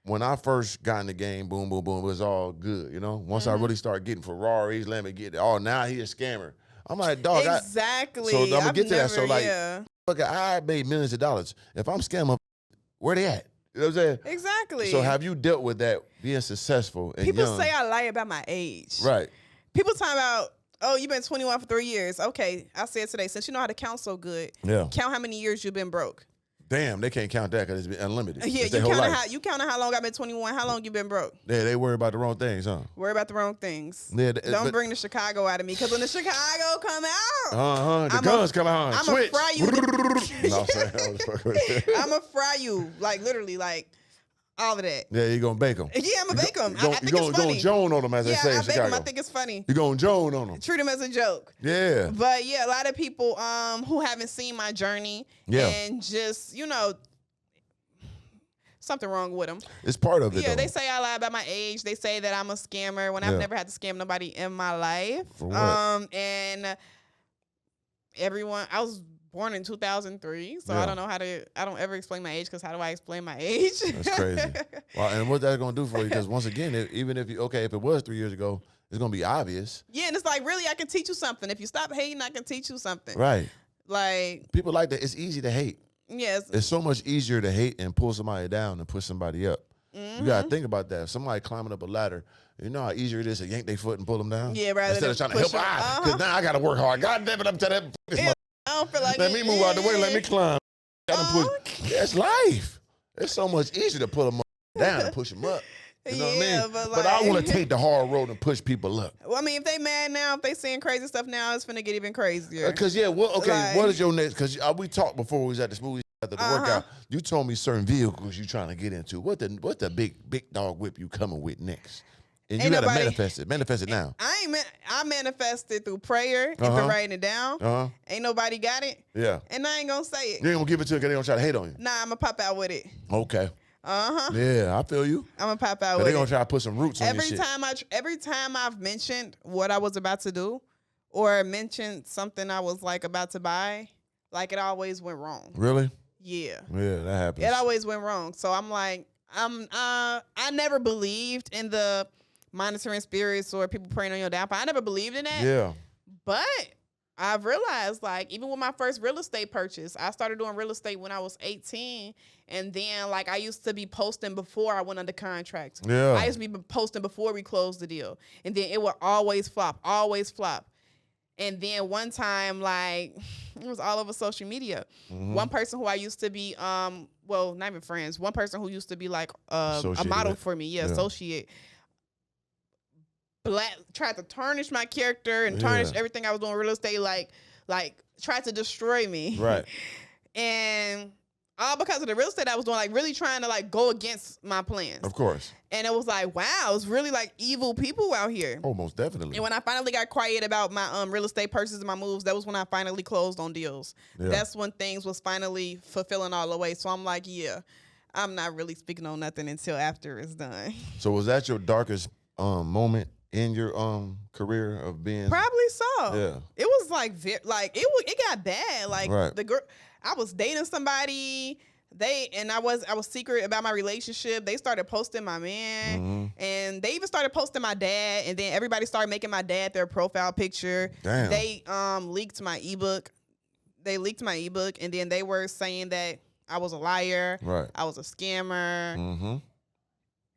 when I first got in the game, boom, boom, boom, it was all good, you know? Once I really started getting Ferraris, let me get it. Oh, now he a scammer. I'm like, dog. Exactly. So I'm going to get to that. So, like, yeah. look, I made millions of dollars. If I'm scamming, where they at? You know what I'm saying? Exactly. So have you dealt with that being successful and People young? say I lie about my age. Right. People talking about, oh, you've been 21 for 3 years. Okay, I said today, since you know how to count so good, count how many years you've been broke. Damn, they can't count that because it's been unlimited. Yeah, you counting how long I've been 21, how long you been broke. Yeah, they worry about the wrong things, huh? Worry about the wrong things. Yeah, Don't bring the Chicago out of me, because when the Chicago come out, the guns come out. I'm going to fry you. No, I'm saying, I'm going to fry you, like literally, like all of that. Yeah, you going to bake them. Yeah, I'm going to bake them. I think you it's funny. going to Joan on them, as they say in I bake Chicago. them. I think it's funny. You going to Joan on them. Treat them as a joke. Yeah. But yeah, a lot of people who haven't seen my journey and just, you know, something wrong with them. It's part of it, Yeah, though. they say I lie about my age. They say that I'm a scammer when I've never had to scam nobody in my life. For what? And everyone, I was born in 2003, so I don't know I don't ever explain my age, because how do I explain my age? That's crazy. Well, and what that's going to do for you, because once again, even if if it was 3 years ago, it's going to be obvious. Yeah, and it's like, really, I can teach you something. If you stop hating, I can teach you something. Right. Like, people like that. It's easy to hate. Yes. It's so much easier to hate and pull somebody down than push somebody up. You got to think about that. If somebody climbing up a ladder, you know how easier it is to yank their foot and pull them down? Yeah, rather Instead of trying to help, because now I got to work hard. God damn it, I'm telling that. I don't feel like let me move out the way. Let me climb. That's life. It's so much easier to pull them down and push them up. You know what I mean? But I want to take the hard road and push people up. Well, I mean, if they mad now, if they saying crazy stuff now, it's finna get even crazier. Because, what is your next? Because we talked before we was at the smoothie after the workout. You told me certain vehicles you trying to get into. What's the big dog whip you coming with next? And you got to manifest it. Manifest it now. I manifested through prayer and through writing it down. Ain't nobody got it. Yeah. And I ain't going to say it. You ain't going to give it to them because they going to try to hate on you. Nah, I'm going to pop out with it. Okay. Yeah, I feel you. I'm going to pop out with it. They're going to try to put some roots on your shit. Every time I've mentioned what I was about to do or mentioned something I was like about to buy, like it always went wrong. Really? Yeah. Yeah, that happens. It always went wrong. So I'm like, I never believed in the monitoring spirits or people praying on your downfall. I never believed in that. Yeah. But I've realized, like, even with my first real estate purchase, I started doing real estate when I was 18. And then, like, I used to be posting before I went under contract. Yeah. I used to be posting before we closed the deal. And then it would always flop, always flop. And then one time, like, it was all over social media. One person who I used to be, well, not even friends, one person who used to be, like, a model for me, associate, tried to tarnish my character and tarnish everything I was doing in real estate, like tried to destroy me. Right. And all because of the real estate I was doing, like really trying to like go against my plans. Of course. And it was like, wow, it's really like evil people out here. Oh, most definitely. And when I finally got quiet about my real estate purchases and my moves, that was when I finally closed on deals. Yeah. That's when things was finally fulfilling all the way. So I'm like, yeah, I'm not really speaking on nothing until after it's done. So was that your darkest moment in your career of being? Probably so. Yeah. It was like it got bad. Like the girl, I was dating somebody. I was secret about my relationship. They started posting my man, and they even started posting my dad. And then everybody started making my dad their profile picture. Damn. They leaked my ebook. They leaked my ebook, and then they were saying that I was a liar. Right. I was a scammer.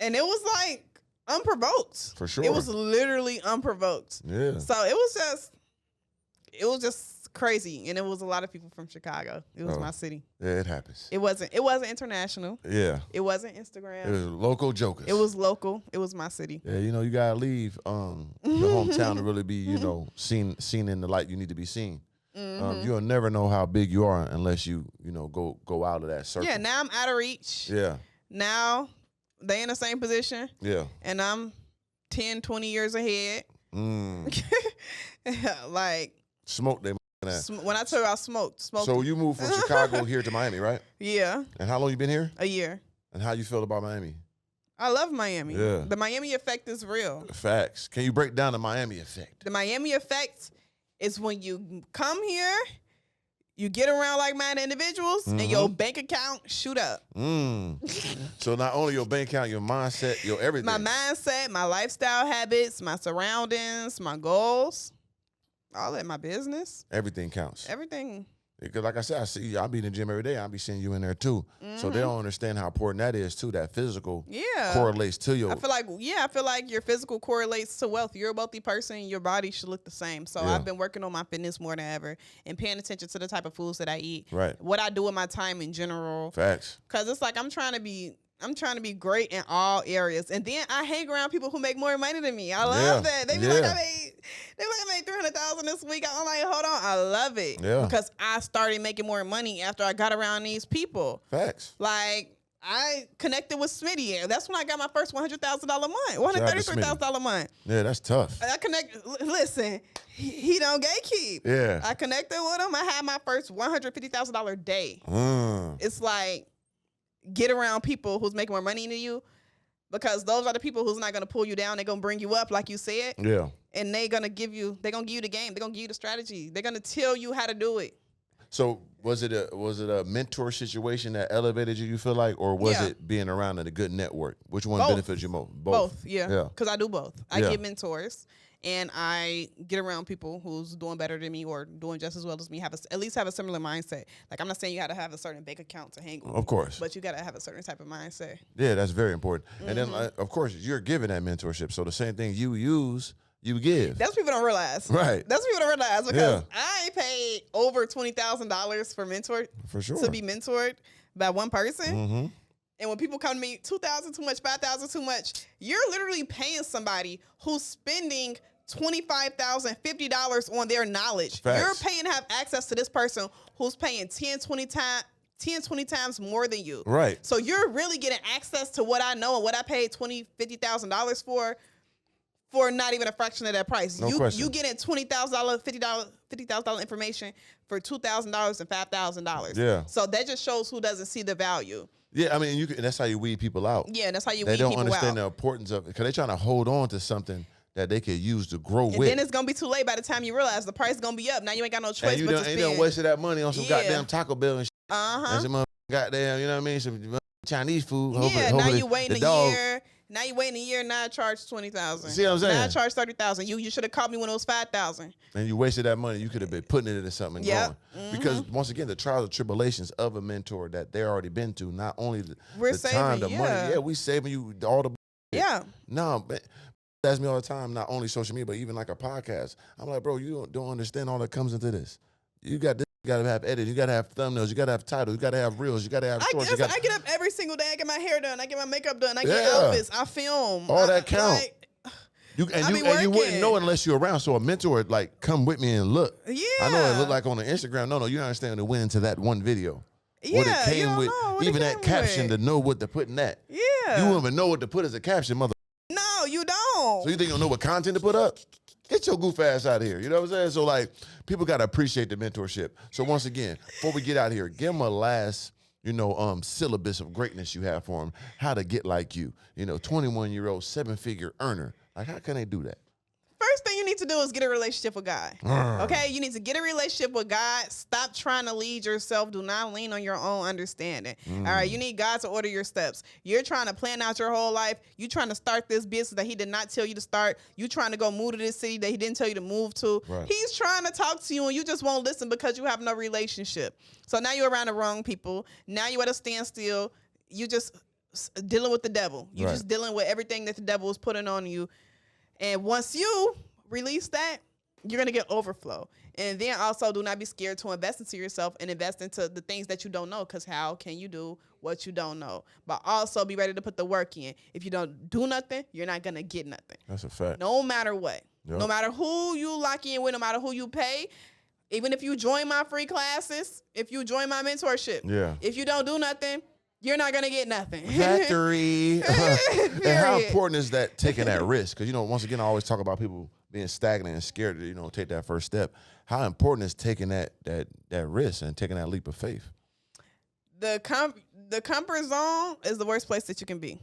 And it was like unprovoked. For sure. It was literally unprovoked. Yeah. So it was just crazy. And it was a lot of people from Chicago. It was my city. Yeah, it happens. It wasn't international. Yeah. It wasn't Instagram. It was local jokers. It was local. It was my city. Yeah, you gotta leave your hometown to really be, seen in the light you need to be seen. You'll never know how big you are unless you go out of that circle. Yeah, now I'm out of reach. Yeah. Now they in the same position. Yeah. And I'm 10, 20 years ahead. Like smoke them. When I tell you I smoked. So you moved from Chicago here to Miami, right? Yeah. And how long you been here? A year. And how you feel about Miami? I love Miami. Yeah. The Miami effect is real. Facts. Can you break down the Miami effect? The Miami effect is when you come here, You get around like-minded individuals, and your bank account shoot up. So not only your bank account, your mindset, your everything. My mindset, my lifestyle habits, my surroundings, my goals, all that, my business. Everything counts. Everything. Because like I said, I be in the gym every day. I be seeing you in there too. So they don't understand how important that is too. That physical correlates to your. I feel like your physical correlates to wealth. You're a wealthy person. Your body should look the same. So I've been working on my fitness more than ever and paying attention to the type of foods that I eat. Right. What I do with my time in general. Facts. Because it's like I'm trying to be great in all areas. And then I hang around people who make more money than me. I love that. They be like, I made $300,000 this week. I'm like, hold on. I love it. Yeah. Because I started making more money after I got around these people. Facts. Like, I connected with Smitty. That's when I got my first $100,000 month, $133,000 month. Yeah, that's tough. Listen, he don't gatekeep. Yeah. I connected with him. I had my first $150,000 day. It's like, get around people who's making more money than you, because those are the people who's not going to pull you down. They're going to bring you up, like you said. Yeah. And they're going to give you the game. They're going to give you the strategy. They're going to tell you how to do it. So was it a mentor situation that elevated you, you feel like, or was it being around in a good network? Which one benefits you most? Both, yeah. Because I do both. I get mentors, and I get around people who's doing better than me or doing just as well as me, at least have a similar mindset. Like, I'm not saying you got to have a certain bank account to hang with. Of course. But you got to have a certain type of mindset. Yeah, that's very important. And then, of course, you're giving that mentorship. So the same thing you use, you give. That's what people don't realize. Right. That's what people don't realize, because I ain't paid over $20,000 for sure to be mentored by one person. And when people come to me, $2,000 too much, $5,000 too much, you're literally paying somebody who's spending $25,000, $50 on their knowledge. Facts. You're paying to have access to this person who's paying 10, 20 times more than you. Right. So you're really getting access to what I know and what I paid $20,000, $50,000 for not even a fraction of that price. No question. You getting $20,000, $50,000 information for $2,000 and $5,000. Yeah. So that just shows who doesn't see the value. Yeah, I mean, and that's how you weed people out. Yeah, that's how you weed people out. They don't understand the importance of it, because they're trying to hold on to something that they could use to grow with. And then it's going to be too late by the time you realize the price is going to be up. Now you ain't got no choice but to spend. And you done wasted that money on some goddamn Taco Bell and shit. And some goddamn, you know what I mean, some Chinese food. Yeah, now you waiting a year. Now you waiting a year. Now I charge $20,000. See what I'm saying? Now I charge $30,000. You should have called me when it was $5,000. And you wasted that money. You could have been putting it into something and going. Because once again, the trials and tribulations of a mentor that they're already been to, not only the time, the money. Yeah, we saving you all the. Yeah. No, but ask me all the time. Not only social media, but even like a podcast. I'm like, bro, you don't understand all that comes into this. You got this. You gotta have edit. You gotta have thumbnails. You gotta have titles. You gotta have reels. You gotta have shorts. I get up every single day. I get my hair done. I get my makeup done. I get outfits. I film. All that count. You wouldn't know unless you're around. So a mentor would like come with me and look. Yeah. I know it looked like on the Instagram. No, you don't understand the went into that one video. Yeah. What it came with. Even that caption to know what to put in that. Yeah. You won't even know what to put as a caption, mother. No, you don't. So you think you'll know what content to put up? Get your goof ass out of here. You know what I'm saying? So, like, people got to appreciate the mentorship. So, once again, before we get out of here, give them a last, syllabus of greatness you have for them. How to get like you. 21-year-old, 7-figure earner. Like, how can they do that? First thing you need to do is get a relationship with God. Okay? You need to get a relationship with God. Stop trying to lead yourself. Do not lean on your own understanding. All right? You need God to order your steps. You're trying to plan out your whole life. You're trying to start this business that he did not tell you to start. You're trying to go move to this city that he didn't tell you to move to. Right. He's trying to talk to you, and you just won't listen because you have no relationship. So now you're around the wrong people. Now you're at a standstill. You just dealing with the devil. You're just dealing with everything that the devil is putting on you. And once you release that, you're going to get overflow. And then also do not be scared to invest into yourself and invest into the things that you don't know, because how can you do what you don't know? But also be ready to put the work in. If you don't do nothing, you're not going to get nothing. That's a fact. No matter what. Yep. No matter who you lock in with, no matter who you pay, even if you join my free classes, if you join my mentorship, if you don't do nothing, you're not going to get nothing. Factory. And how important is that, taking that risk? Because, once again, I always talk about people being stagnant and scared to, take that first step. How important is taking that risk and taking that leap of faith? The comfort zone is the worst place that you can be.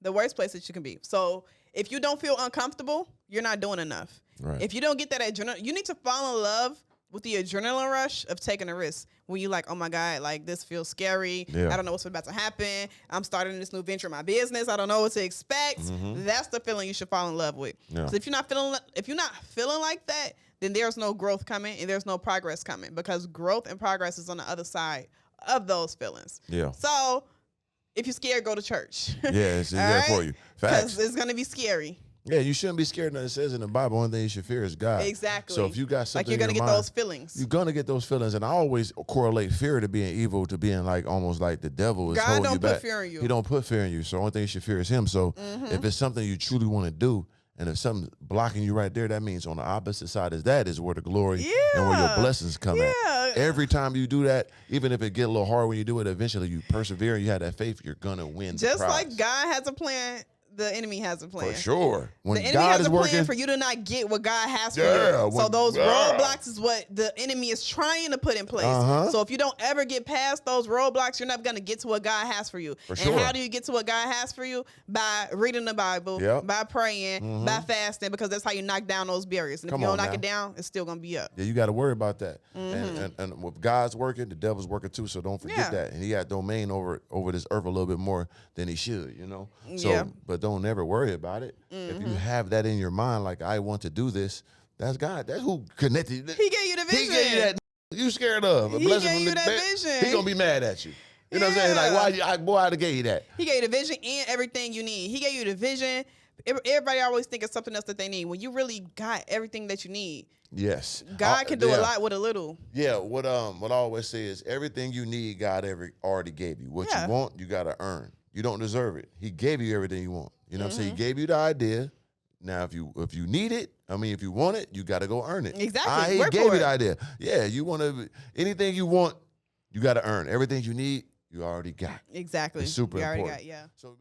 The worst place that you can be. So if you don't feel uncomfortable, you're not doing enough. Right. If you don't get that adrenaline, you need to fall in love with the adrenaline rush of taking a risk. When you like, oh my God, like this feels scary. Yeah. I don't know what's about to happen. I'm starting this new venture in my business. I don't know what to expect. That's the feeling you should fall in love with. Yeah. So if you're not feeling like that, then there's no growth coming and there's no progress coming, because growth and progress is on the other side of those feelings. Yeah. So if you're scared, go to church. Yeah, it's there for you. Facts. Because it's going to be scary. Yeah, you shouldn't be scared. Nothing says in the Bible, only thing you should fear is God. Exactly. So if you got something, like you're gonna get those feelings. You're gonna get those feelings, and I always correlate fear to being evil, to being like almost like the devil is holding you back. God don't put fear in you. He don't put fear in you. So the only thing you should fear is Him. So if it's something you truly want to do, and if something's blocking you right there, that means on the opposite side is where the glory and where your blessings come at. Every time you do that, even if it get a little hard when you do it, eventually you persevere and you have that faith, you're gonna win. Just the prize. like God has a plan, the enemy has a plan. For sure. When the enemy God has is a plan working for you to not get what God has for you. So those roadblocks is what the enemy is trying to put in place. So if you don't ever get past those roadblocks, you're never going to get to what God has for you. For sure. And how do you get to what God has for you? By reading the Bible, by praying, by fasting, because that's how you knock down those barriers. And if you don't knock it down, it's still going to be up. Yeah, you got to worry about that. And with God's working, the devil's working too. So don't forget that. And he got domain over this earth a little bit more than he should, you know? So, but don't ever worry about it. If you have that in your mind, like, I want to do this, that's God. That's who connected. He gave you the vision. He gave you that you scared of. He gave you that vision. He gonna be mad at you. You know what I'm saying? Like, why I'd have gave you that. He gave you the vision and everything you need. He gave you the vision. Everybody always think of something else that they need. When you really got everything that you need. Yes. God can do a lot with a little. Yeah, what I always say is everything you need, God already gave you. What you want, you gotta earn. You don't deserve it. He gave you everything you want. You know what I'm saying? He gave you the idea. Now, if you need it, if you want it, you got to go earn it. Exactly. He gave you the idea. Yeah, you want to, anything you want, you got to earn. Everything you need, you already got. Exactly. It's super you already important. Got, yeah. So, man.